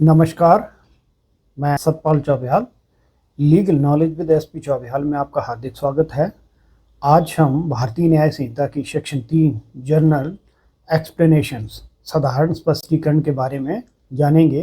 नमस्कार, मैं Satpal Chaubehal, legal knowledge with SP Chaubehal में आपका हार्दिक स्वागत है। आज हम भारतीय न्याय संहिता की सेक्शन 3 जर्नल एक्सप्लेनेशंस साधारण स्पष्टीकरण के बारे में जानेंगे।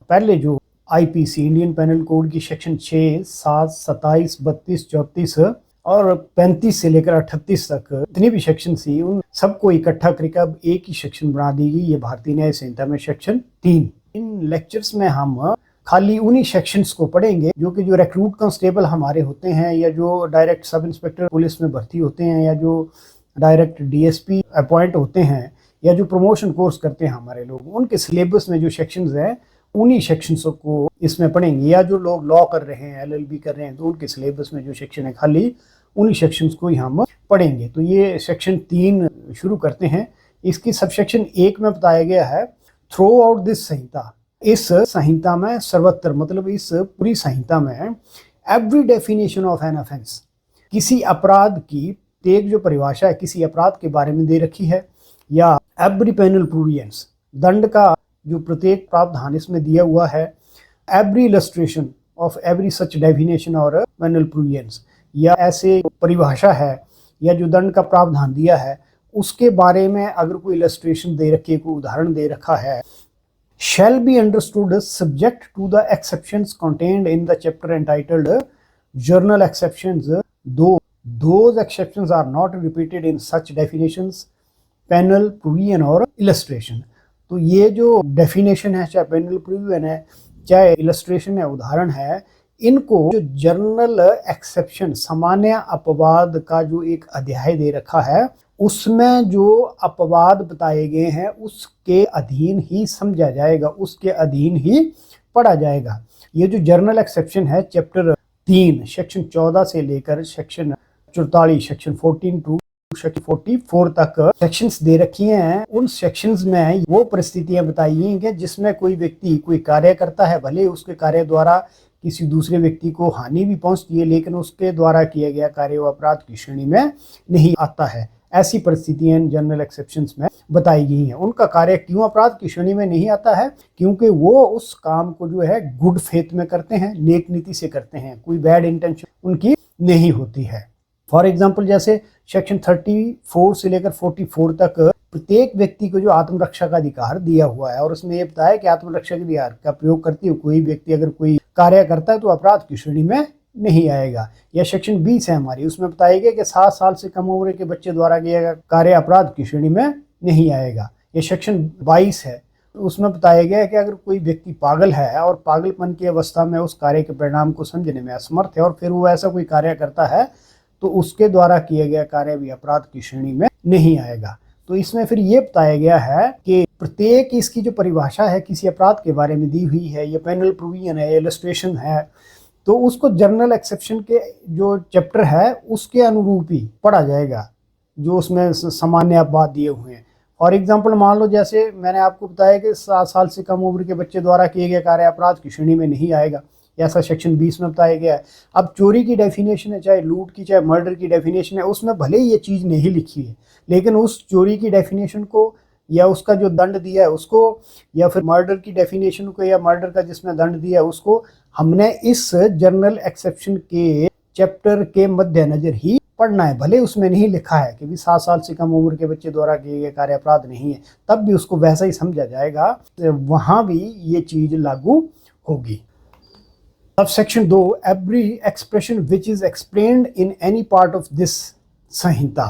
पहले जो आईपीसी इंडियन पेनल कोड की सेक्शन 6, 7, 27, 32, 34 और 35 से लेकर 38 तक जितनी भी सेक्शन थी उन सबको इकट्ठा करके अब एक ही सेक्शन बना दी गई। ये भारतीय न्याय संहिता में सेक्शन 3। इन लेक्चर्स में हम खाली उन्हीं सेक्शंस को पढ़ेंगे जो कि जो रिक्रूट कांस्टेबल हमारे होते हैं, या जो डायरेक्ट सब इंस्पेक्टर पुलिस में भर्ती होते हैं, या जो डायरेक्ट डीएसपी अपॉइंट होते हैं, या जो प्रमोशन कोर्स करते हैं हमारे लोग, उनके सिलेबस में जो सेक्शंस हैं उन्हीं सेक्शंस को इसमें पढ़ेंगे। या जो लोग लॉ कर रहे हैं, एलएलबी कर रहे हैं, तो उनके सिलेबस में जो सेक्शन है खाली उन्हीं सेक्शंस को ही हम पढ़ेंगे। तो ये सेक्शन 3 शुरू करते हैं। इसकी सबसेक्शन 1 में बताया गया है थ्रू आउट दिस संहिता। इस संहिता में सर्वत्र, मतलब इस पूरी संहिता में every definition of an offence, किसी अपराध की एक जो परिभाषा है किसी अपराध के बारे में दे रखी है, या एवरी पेनल प्रूवियंस, दंड का जो प्रत्येक प्रावधान इसमें दिया हुआ है, every illustration of every such definition और पेनल प्रूवियंस, या ऐसे परिभाषा है या जो दंड का प्रावधान दिया है उसके बारे में अगर कोई इलस्ट्रेशन दे रखी है, कोई उदाहरण दे रखा है, shall be understood subject to the exceptions contained in the chapter entitled Journal Exceptions, though those exceptions are not repeated in such definitions, penal provision और illustration। तो ये जो डेफिनेशन है, चाहे पेनल प्रोविजन है, चाहे इलस्ट्रेशन है, उदाहरण है, इनको जो जर्नल एक्सेप्शन, सामान्य अपवाद का जो एक अध्याय दे रखा है उसमें जो अपवाद बताए गए हैं उसके अधीन ही समझा जाएगा, उसके अधीन ही पढ़ा जाएगा। ये जो जर्नल एक्सेप्शन है चैप्टर 3 सेक्शन 14 से लेकर सेक्शन 44, सेक्शन 14 टू सेक्शन 44 तक सेक्शंस दे रखी हैं। उन सेक्शंस में वो परिस्थितियां बताई हैं कि जिसमें कोई व्यक्ति कोई कार्य करता है, भले उसके कार्य द्वारा किसी दूसरे व्यक्ति को हानि भी पहुंचती है, लेकिन उसके द्वारा किया गया कार्य वो अपराध की श्रेणी में नहीं आता है। ऐसी परिस्थितियां जनरल एक्सेप्शंस में बताई गई हैं। उनका कार्य क्यों अपराध की श्रेणी में नहीं आता है? क्योंकि वो उस काम को जो है गुड फेथ में करते हैं, नेक नीति से करते हैं, कोई बैड इंटेंशन उनकी नहीं होती है। फॉर एग्जाम्पल, जैसे सेक्शन 34 से लेकर 44 तक प्रत्येक व्यक्ति को जो आत्मरक्षा का अधिकार दिया हुआ है, और उसमें ये बताया कि आत्मरक्षा के अधिकार का प्रयोग करते हुए कोई व्यक्ति अगर कोई कार्य करता है तो अपराध की श्रेणी में नहीं आएगा। या सेक्शन 20 है हमारी, उसमें बताया गया कि 7 साल से कम उम्र के बच्चे द्वारा किया गया कार्य अपराध की श्रेणी में नहीं आएगा। ये सेक्शन 22 है, उसमें बताया गया है कि अगर कोई व्यक्ति पागल है और पागलपन की अवस्था में उस कार्य के परिणाम को समझने में असमर्थ है और फिर वो ऐसा कोई कार्य करता है तो उसके द्वारा किया गया कार्य भी अपराध की श्रेणी में नहीं आएगा। तो इसमें फिर ये बताया गया है कि प्रत्येक इसकी जो परिभाषा है किसी अपराध के बारे में दी हुई है, ये पेनल प्रोविजन है, इलस्ट्रेशन है, तो उसको जर्नल एक्सेप्शन के जो चैप्टर है उसके अनुरूप ही पढ़ा जाएगा जो उसमें सामान्य अपवाद दिए हुए हैं। फॉर एग्जाम्पल, मान लो जैसे मैंने आपको बताया कि 7 साल से कम उम्र के बच्चे द्वारा किए गए कार्य अपराध की श्रेणी में नहीं आएगा, ऐसा सेक्शन 20 में बताया गया है। अब चोरी की डेफिनेशन है, चाहे लूट की, चाहे मर्डर की डेफिनेशन है, उसमें भले ही ये चीज़ नहीं लिखी है, लेकिन उस चोरी की डेफिनेशन को या उसका जो दंड दिया है उसको, या फिर मर्डर की डेफिनेशन को या मर्डर का जिसमें दंड दिया है उसको हमने इस जर्नल एक्सेप्शन के चैप्टर के मद्देनजर ही पढ़ना है। भले उसमें नहीं लिखा है कि भी 7 साल से कम उम्र के बच्चे द्वारा किए गए कार्य अपराध नहीं है, तब भी उसको वैसा ही समझा जाएगा, वहाँ भी ये चीज़ लागू होगी। Subsection 2, every expression which is explained in any part of this Samhita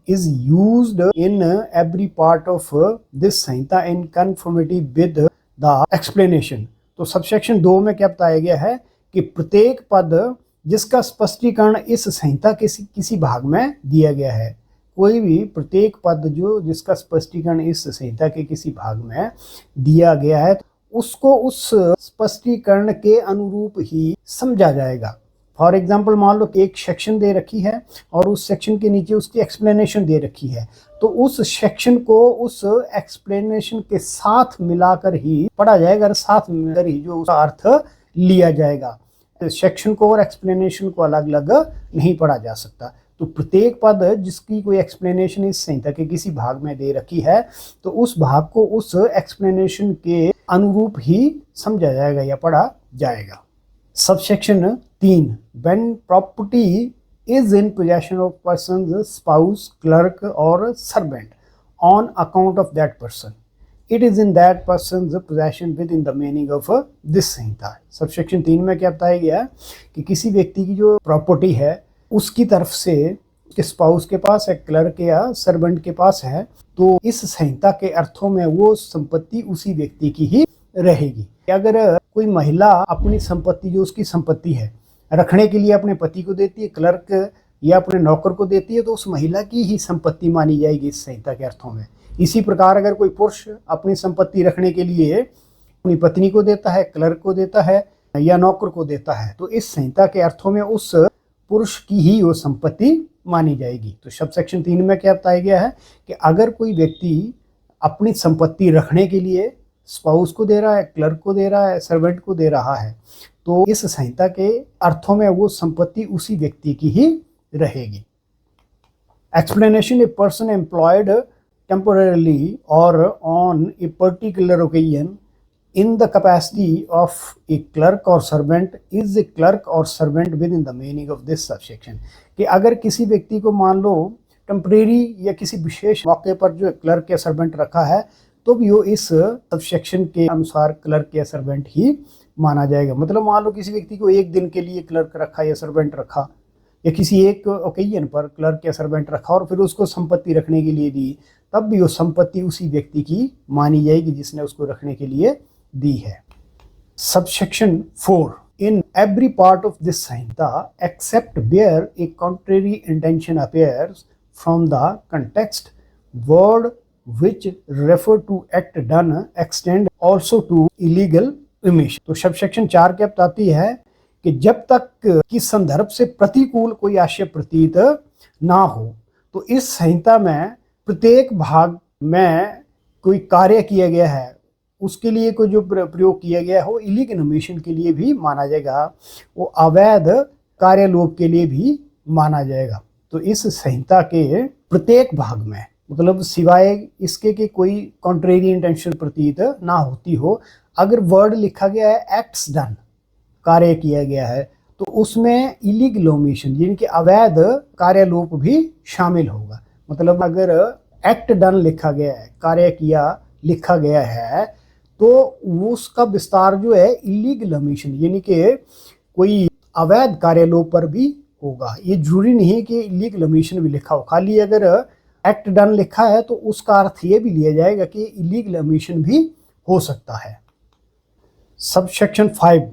is used in every part of this Samhita in conformity with the explanation। तो सबसेक्शन 2 में क्या बताया गया है कि प्रत्येक पद जिसका स्पष्टीकरण इस संहिता के किसी भाग में दिया गया है, कोई भी प्रत्येक पद जो जिसका स्पष्टीकरण इस संहिता के किसी भाग में दिया गया है उसको उस स्पष्टीकरण के अनुरूप ही समझा जाएगा। फॉर एग्जाम्पल, मान लो कि एक सेक्शन दे रखी है और उस सेक्शन के नीचे उसकी एक्सप्लेनेशन दे रखी है, तो उस सेक्शन को उस एक्सप्लेनेशन के साथ मिलाकर ही पढ़ा जाएगा और साथ मिलाकर ही जो उसका अर्थ लिया जाएगा। सेक्शन को और एक्सप्लेनेशन को अलग अलग नहीं पढ़ा जा सकता। तो प्रत्येक पद जिसकी कोई एक्सप्लेनेशन इस संहिता के किसी भाग में दे रखी है तो उस भाग को उस एक्सप्लेनेशन के अनुरूप ही समझा जाएगा या पढ़ा जाएगा। Subsection 3, when property is in possession of person, spouse, clerk और servant on account of that person, it is in that person possession within the meaning of this संहिता। सबसेक्शन 3 में क्या बताया गया कि किसी व्यक्ति की जो प्रॉपर्टी है उसकी तरफ से उसके स्पाउस के पास है, क्लर्क या सर्वेंट के पास है, तो इस संहिता के अर्थों में वो संपत्ति उसी व्यक्ति की ही रहेगी। अगर कोई महिला अपनी संपत्ति जो उसकी संपत्ति है रखने के लिए अपने पति को देती है, क्लर्क या अपने नौकर को देती है, तो उस महिला की ही संपत्ति मानी जाएगी इस संहिता के अर्थों में। इसी प्रकार अगर कोई पुरुष अपनी संपत्ति रखने के लिए अपनी पत्नी को देता है, क्लर्क को देता है या नौकर को देता है, तो इस संहिता के अर्थों में उस पुरुष की ही वो संपत्ति मानी जाएगी। तो सबसेक्शन 3 में क्या बताया गया है कि अगर कोई व्यक्ति अपनी संपत्ति रखने के लिए स्पाउस को दे रहा है, क्लर्क को दे रहा है, सर्वेंट को दे रहा है, तो इस संहिता के अर्थों में वो संपत्ति उसी व्यक्ति की ही रहेगी। Explanation, a person employed temporarily और on a particular occasion in the capacity of a clerk or servant is a clerk or servant within the meaning of this subsection। कि अगर किसी व्यक्ति को मान लो टेम्परेरी या किसी विशेष मौके पर जो क्लर्क या सर्वेंट रखा है, तो भी वो इस सबसेक्शन के अनुसार क्लर्क या सर्वेंट ही माना जाएगा। मतलब मान लो किसी व्यक्ति को एक दिन के लिए क्लर्क रखा या सर्वेंट रखा, या किसी एक ओकेजन पर क्लर्क या सर्वेंट रखा और फिर उसको संपत्ति रखने के लिए दी, तब भी वो संपत्ति उसी व्यक्ति की मानी जाएगी जिसने उसको रखने के लिए दी है। Subsection 4, in every part of this Sanhita except where a contrary intention appears from the context, word which refer to act done extend also to illegal omission। तो सबसेक्शन 4 क्या बताती है कि जब तक कि संदर्भ से प्रतिकूल कोई आशय प्रतीत ना हो, तो इस संहिता में प्रत्येक भाग में कोई कार्य किया गया है उसके लिए कोई जो प्रयोग किया गया हो इलीगल ओमिशन के लिए भी माना जाएगा, वो अवैध कार्यलोप के लिए भी माना जाएगा। तो इस संहिता के प्रत्येक भाग में, मतलब सिवाय इसके कि कोई कॉन्ट्रेरी इंटेंशन प्रतीत ना होती हो, अगर वर्ड लिखा गया है एक्ट्स डन, कार्य किया गया है, तो उसमें इलीगल ओमिशन यानी कि अवैध कार्यलोप भी शामिल होगा। मतलब अगर एक्ट डन लिखा गया है, कार्य किया लिखा गया है, तो उसका विस्तार जो है इलीगल ओमिशन यानी कि कोई अवैध कार्यलोप पर भी होगा। ये जरूरी नहीं है कि इलीगल ओमिशन भी लिखा हो, खाली अगर एक्ट डन लिखा है तो उसका अर्थ ये भी लिया जाएगा कि इलीगल ओमिशन भी हो सकता है। Subsection 5,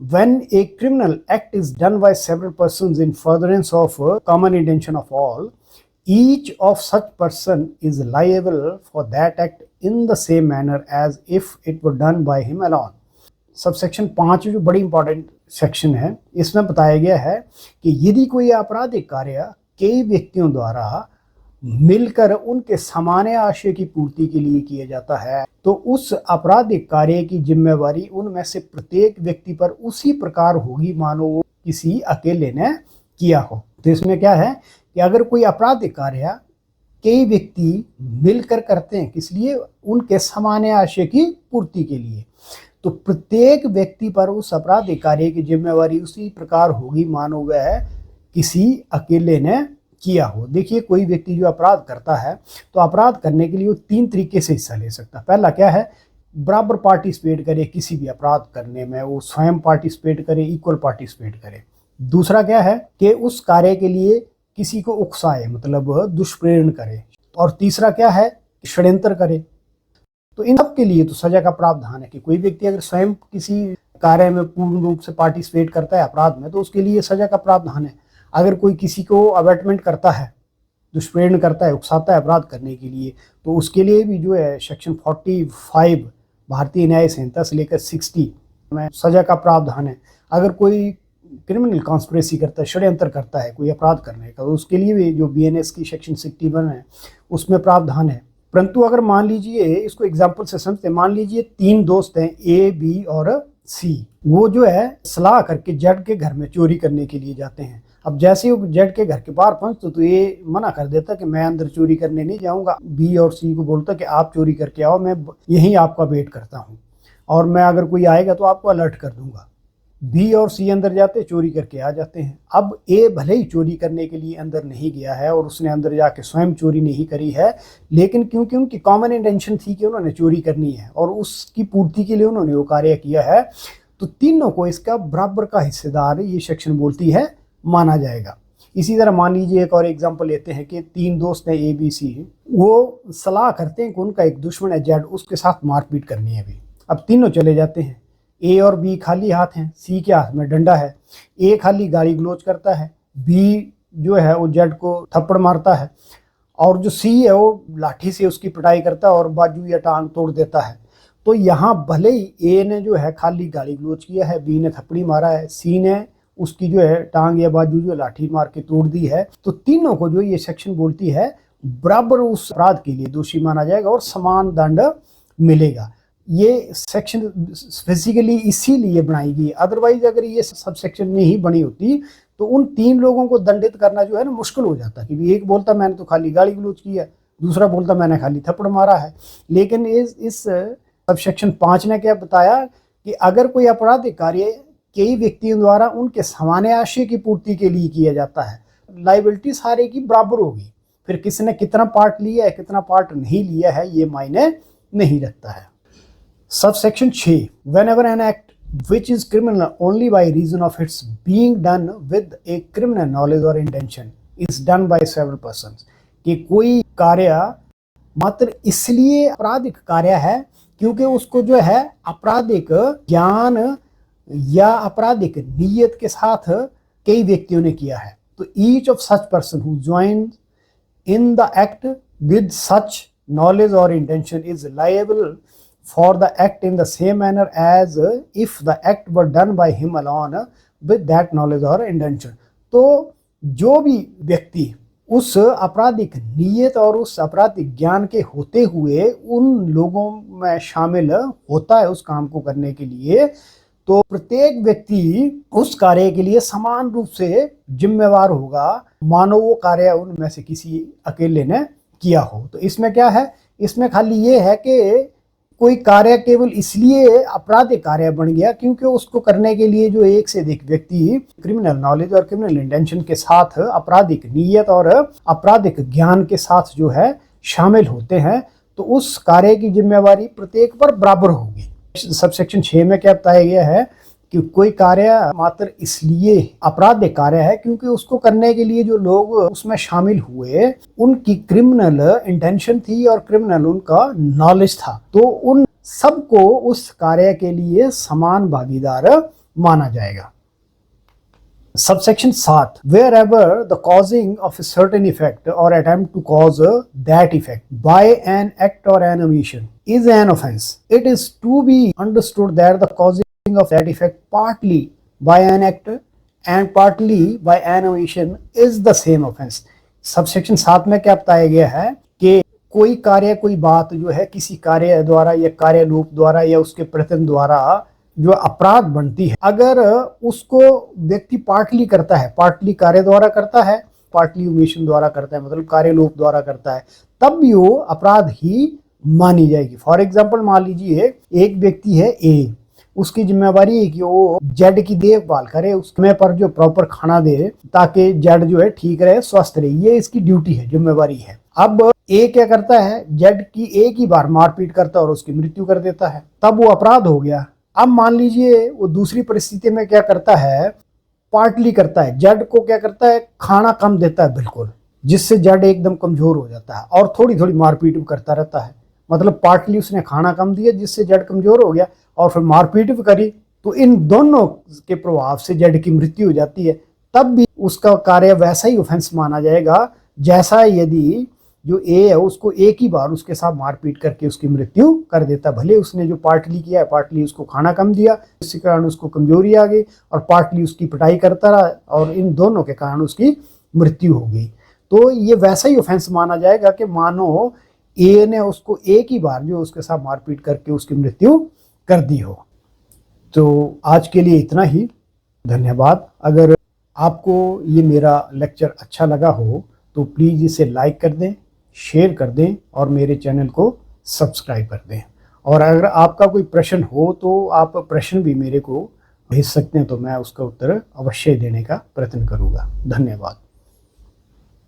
when a criminal act is done by several persons in furtherance of common intention of all, each of such person is liable for that act in the same manner as if it were done by him alone। Subsection 5 जो बड़ी important section है, इसमें बताया गया है कि यदि कोई आपराधिक कार्य कई व्यक्तियों द्वारा मिलकर उनके सामान्य आशय की पूर्ति के लिए किया जाता है, तो उस आपराधिक कार्य की जिम्मेवारी उनमें से प्रत्येक व्यक्ति पर उसी प्रकार होगी मानो वो किसी अकेले ने किया हो। तो इसमें क्या है कि अगर कोई आपराधिक कार्य कई व्यक्ति मिलकर करते हैं, किस लिए? उनके सामान्य आशय की पूर्ति के लिए, तो प्रत्येक व्यक्ति पर उस आपराधिक कार्य की जिम्मेवारी उसी प्रकार होगी मानो वह किसी अकेले ने किया हो। देखिए, कोई व्यक्ति जो अपराध करता है तो अपराध करने के लिए वो 3 तरीके से हिस्सा ले सकता है। पहला क्या है, बराबर पार्टिसिपेट करे किसी भी अपराध करने में, वो स्वयं पार्टिसिपेट करे, इक्वल पार्टिसिपेट करे। दूसरा क्या है कि उस कार्य के लिए किसी को उकसाए, मतलब दुष्प्रेरण करे। और तीसरा क्या है, षड्यंत्र करे। तो इन सब के लिए तो सजा का प्रावधान है कि कोई व्यक्ति अगर स्वयं किसी कार्य में पूर्ण रूप से पार्टिसिपेट करता है अपराध में, तो उसके लिए सजा का प्रावधान है। अगर कोई किसी को अबैटमेंट करता है, दुष्प्रेरण करता है, उकसाता है अपराध करने के लिए, तो उसके लिए भी जो है सेक्शन 45 भारतीय न्याय संहिता से लेकर 60 में सजा का प्रावधान है। अगर कोई क्रिमिनल कॉन्स्पिरेसी करता है, षड्यंत्र करता है कोई अपराध करने का, तो उसके लिए भी जो BNS की सेक्शन 61 है उसमें प्रावधान है। परंतु अगर मान लीजिए, इसको एग्जाम्पल से समझते, मान लीजिए 3 दोस्त हैं A, B और C, वो जो है सलाह करके जज के घर में चोरी करने के लिए जाते हैं। अब जैसे ही जज के घर के बाहर पहुंचते तो ये मना कर देता कि मैं अंदर चोरी करने नहीं जाऊंगा। B और C को बोलता कि आप चोरी करके आओ, मैं यहीं आपका वेट करता हूँ। और मैं अगर कोई आएगा तो आपको अलर्ट कर दूंगा। बी और सी अंदर जाते चोरी करके आ जाते हैं। अब ए भले ही चोरी करने के लिए अंदर नहीं गया है और उसने अंदर जाके स्वयं चोरी नहीं करी है, लेकिन क्योंकि उनकी कॉमन इंटेंशन थी कि उन्होंने चोरी करनी है और उसकी पूर्ति के लिए उन्होंने वो कार्य किया है, तो तीनों को इसका बराबर का हिस्सेदार ये सेक्शन बोलती है माना जाएगा। इसी तरह मान लीजिए एक और एग्जांपल लेते हैं कि तीन दोस्त हैं ए बी सी, वो सलाह करते हैं कि उनका एक दुश्मन है जेड, उसके साथ मारपीट करनी है अभी। अब तीनों चले जाते हैं, ए और बी खाली हाथ हैं, सी के हाथ में डंडा है। ए खाली गाली गलौज करता है, बी जो है वो जेड को थप्पड़ मारता है और जो सी है वो लाठी से उसकी पिटाई करता है और बाजू या टांग तोड़ देता है। तो यहाँ भले ही ए ने जो है खाली गाली गलौज किया है, बी ने थप्पड़ी मारा है, सी ने उसकी जो है टांग या बाजू जो लाठी मार के तोड़ दी है, तो तीनों को जो ये सेक्शन बोलती है बराबर उस अपराध के लिए दोषी माना जाएगा और समान दंड मिलेगा। ये सेक्शन बेसिकली इसीलिए बनाई गई, अदरवाइज अगर ये सब सेक्शन में ही बनी होती तो उन तीन लोगों को दंडित करना जो है ना मुश्किल हो जाता, कि एक बोलता मैंने तो खाली गाली गलौज किया, दूसरा बोलता मैंने खाली थप्पड़ मारा है। लेकिन इस सब सेक्शन 5 ने क्या बताया कि अगर कोई आपराधिक कार्य कई व्यक्तियों द्वारा उनके सामान्य आशय की पूर्ति के लिए किया जाता है, लाइबिलिटी सारे की बराबर होगी। फिर किसने कितना पार्ट लिया है कितना पार्ट नहीं लिया है ये मायने नहीं रखता है। Subsection 6, whenever an act which is criminal only by reason of its being done with a criminal knowledge or intention is done by several persons, कि कोई कार्य मात्र इसलिए आपराधिक कार्य है क्योंकि उसको जो है आपराधिक ज्ञान या आपराधिक नीयत के साथ कई व्यक्तियों ने किया है, तो each of such person who joins in the act with such knowledge or intention is liable for the act in the same manner as if the act were done by him alone with that knowledge or intention। तो जो भी व्यक्ति उस आपराधिक नीयत और उस आपराधिक ज्ञान के होते हुए उन लोगों में शामिल होता है उस काम को करने के लिए, तो प्रत्येक व्यक्ति उस कार्य के लिए समान रूप से जिम्मेवार होगा, मानो वो कार्य उनमें से किसी अकेले ने किया हो। तो इसमें क्या है, इसमें खाली ये है कि कोई कार्य केवल इसलिए आपराधिक कार्य बन गया क्योंकि उसको करने के लिए जो एक से अधिक व्यक्ति क्रिमिनल नॉलेज और क्रिमिनल इंटेंशन के साथ आपराधिक नीयत और आपराधिक ज्ञान के साथ जो है शामिल होते हैं, तो उस कार्य की जिम्मेवारी प्रत्येक पर बराबर होगी। सबसेक्शन 6 में क्या बताया गया है कि कोई कार्य मात्र इसलिए आपराधिक कार्य है क्योंकि उसको करने के लिए जो लोग उसमें शामिल हुए उनकी क्रिमिनल इंटेंशन थी और क्रिमिनल उनका नॉलेज था, तो उन सबको उस कार्य के लिए समान भागीदार माना जाएगा। Subsection 7, wherever the causing of a certain effect or attempt to cause that effect by an act or an omission is an offense, it is to be understood that the causing of that effect partly by an act and partly by an omission is the same offense। Subsection 7 में क्या बताया गया है कि कोई कार्य कोई बात जो है किसी कार्य द्वारा या कार्य रूप द्वारा या उसके प्रयत्न द्वारा जो अपराध बनती है, अगर उसको व्यक्ति पार्टली करता है, पार्टली कार्य द्वारा करता है, पार्टली ओमिशन द्वारा करता है, मतलब कार्य लोप द्वारा करता है, तब भी वो अपराध ही मानी जाएगी। फॉर एग्जाम्पल मान लीजिए एक व्यक्ति है ए, उसकी जिम्मेवारी है कि वो जेड की देखभाल करे, उसमें पर जो प्रॉपर खाना दे ताकि जेड जो है ठीक रहे, स्वस्थ रहे, ये इसकी ड्यूटी है, जिम्मेवारी है। अब ए क्या करता है, जेड की एक ही बार मारपीट करता है और उसकी मृत्यु कर देता है, तब वो अपराध हो गया। अब मान लीजिए वो दूसरी परिस्थिति में क्या करता है, पार्टली करता है, जेड को क्या करता है, खाना कम देता है बिल्कुल, जिससे जेड एकदम कमजोर हो जाता है और थोड़ी थोड़ी मारपीट भी करता रहता है, मतलब पार्टली उसने खाना कम दिया जिससे जेड कमजोर हो गया और फिर मारपीट भी करी, तो इन दोनों के प्रभाव से जेड की मृत्यु हो जाती है, तब भी उसका कार्य वैसा ही ऑफेंस माना जाएगा जैसा यदि जो ए है उसको एक ही बार उसके साथ मारपीट करके उसकी मृत्यु कर देता। भले उसने जो पार्टली किया है, पार्टली उसको खाना कम दिया इसी कारण उसको कमजोरी आ गई और पार्टली उसकी पिटाई करता रहा और इन दोनों के कारण उसकी मृत्यु हो गई, तो ये वैसा ही ऑफेंस माना जाएगा कि मानो ए ने उसको एक ही बार जो उसके साथ मारपीट करके उसकी मृत्यु कर दी हो। तो आज के लिए इतना ही, धन्यवाद। अगर आपको ये मेरा लेक्चर अच्छा लगा हो तो प्लीज़ इसे लाइक कर दें, शेयर कर दें और मेरे चैनल को सब्सक्राइब कर दें। और अगर आपका कोई प्रश्न हो तो आप प्रश्न भी मेरे को भेज सकते हैं, तो मैं उसका उत्तर अवश्य देने का प्रयत्न करूँगा। धन्यवाद।